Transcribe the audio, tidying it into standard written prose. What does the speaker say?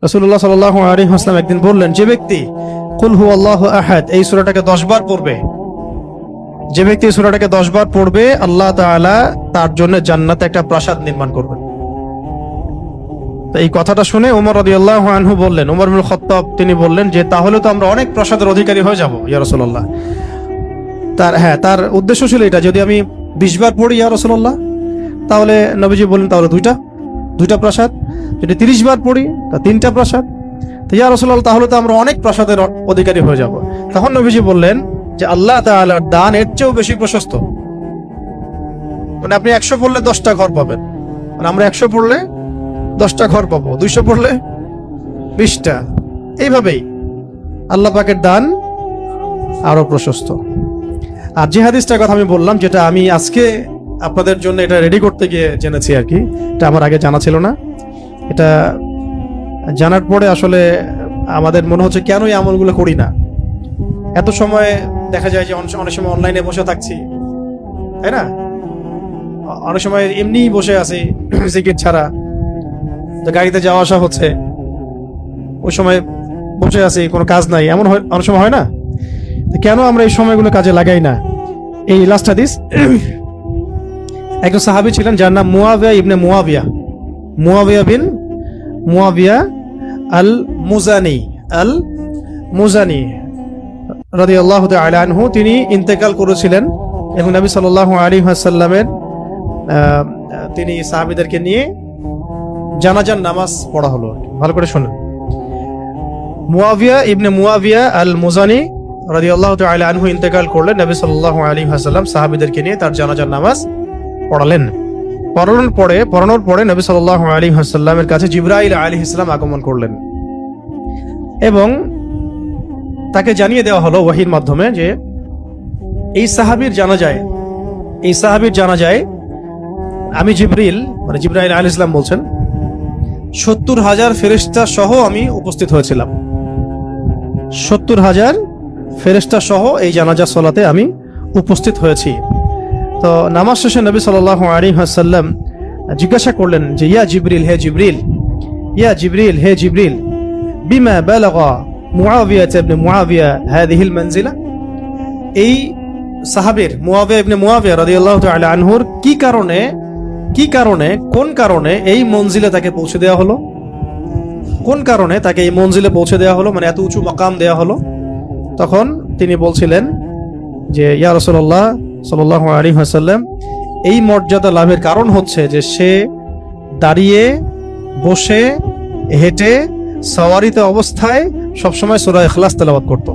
রাসূলুল্লাহ সাল্লাল্লাহু আলাইহি ওয়াসাল্লাম একদিন বললেন, যে ব্যক্তি কুল হুয়াল্লাহু আহাদ এই সূরাটাকে 10 বার পড়বে, যে ব্যক্তি এই সূরাটাকে 10 বার পড়বে, আল্লাহ তাআলা তার জন্য জান্নাতে একটা প্রাসাদ নির্মাণ করবেন। তো এই কথাটা শুনে ওমর রাদিয়াল্লাহু আনহু বললেন, ওমর ইবনে খাত্তাব তিনি বললেন যে তাহলে তো আমরা অনেক প্রাসাদের অধিকারী হয়ে যাব ইয়া রাসূলুল্লাহ। তার উদ্দেশ্য ছিল এটা, যদি আমি 20 বার পড়ি ইয়া রাসূলুল্লাহ, তাহলে নবীজি বললেন তাহলে দুইটা প্রাসাদ, যদি 30 বার পড়ি তা 3টা প্রাসাদ। তো ইয়া রাসূলুল্লাহ তাহলে তো আমরা অনেক প্রাসাদের অধিকারী হয়ে যাব। তখন নবীজি বললেন যে আল্লাহ তাআলার দান এর চেয়েও বেশি প্রশস্ত, মানে আপনি 100 পড়লে 10টা ঘর পাবেন, মানে আমরা 100 পড়লে 10টা ঘর পাবো, 200 পড়লে 20টা। এইভাবেই আল্লাহ পাকের দান আরো প্রশস্ত। আর যে হাদিসটার কথা আমি বললাম, যেটা আমি আজকে আপনাদের জন্য এটা রেডি করতে গিয়ে জেনেছি আর কি, এটা আমার আগে জানা ছিল না। এটা জানার পরে আসলে আমাদের মনে হচ্ছে কেন এই আমলগুলো করি না। এত সময় দেখা যায় যে অনেক সময় অনলাইনে বসে থাকছি, তাই না? অনেক সময় এমনি বসে আছি জিকির ছাড়া, গাড়িতে যাওয়া আসা হচ্ছে, ওই সময় বসে আছি, কোনো কাজ নাই, এমন অনেক সময় হয় না? কেন আমরা এই সময়গুলো কাজে লাগাই না? এই লাস্ট হাদিস, একজন সাহাবী ছিলেন যার নাম মুয়াবিয়া ইবনে মুয়াবিয়া বিন মুয়াবিয়া আল মুজানি রাদিয়াল্লাহু তাআলা আনহু। তিনি ইন্তেকাল করেছিলেন এবং নবী সাল্লাল্লাহু আলাইহি ওয়াসাল্লামের তিনি সাহাবীদেরকে নিয়ে জানাজার নামাজ পড়া হলো। ভালো করে শুনুন, মুয়াবিয়া ইবনে মুয়াবিয়া আল মুজানি রাদিয়াল্লাহু তাআলা আনহু ইন্তেকাল করলেন, নবী সাল্লাল্লাহু আলাইহি ওয়াসাল্লাম সাহাবীদেরকে নিয়ে তার জানাজার নামাজ পড়ালেন। পড়ানোর পরে নবী সাল্লাল্লাহু আলাইহি ওয়াসাল্লামের কাছে জিবরাইল আলাইহিস সালাম আগমন করলেন এবং তাকে জানিয়ে দেওয়া হলো ওহীর মাধ্যমে যে এই সাহাবীর জানাজায় আমি জিবরাইল আলাইহিস সালাম বলছেন 70,000 ফেরেশতা সহ আমি উপস্থিত হয়েছিলাম। 70,000 ফেরেশতা সহ এই জানাজা সালাতে আমি উপস্থিত হয়েছি। তো নামাজ শেষে নবী সাল্লাল্লাহু আলাইহি ওয়াসাল্লাম জিজ্ঞাসা করলেন যে ইয়া জিবরিল হে জিবরিল বিমা বালাগা মুআবিয়া ইবনে মুআবিয়া হাদিহিল মানজিলা। এই সাহাবীর মুআবিয়া ইবনে মুআবিয়া রাদিয়াল্লাহু তাআলা আনহুর কোন কারণে এই মঞ্জিলে তাকে পৌঁছে দেওয়া হলো? কোন কারণে তাকে এই মঞ্জিলে পৌঁছে দেওয়া হলো, মানে এত উঁচু মাকাম দেওয়া হলো? তখন তিনি বলছিলেন যে ইয়া রাসূলুল্লাহ সাল্লাল্লাহু আলাইহি ওয়াসাল্লাম, এই মর্যাদা লাভের কারণ হচ্ছে যে সে দাঁড়িয়ে, বসে, হেঁটে, সওয়ারিতে অবস্থায় সবসময় সূরা ইখলাস তেলাওয়াত করত।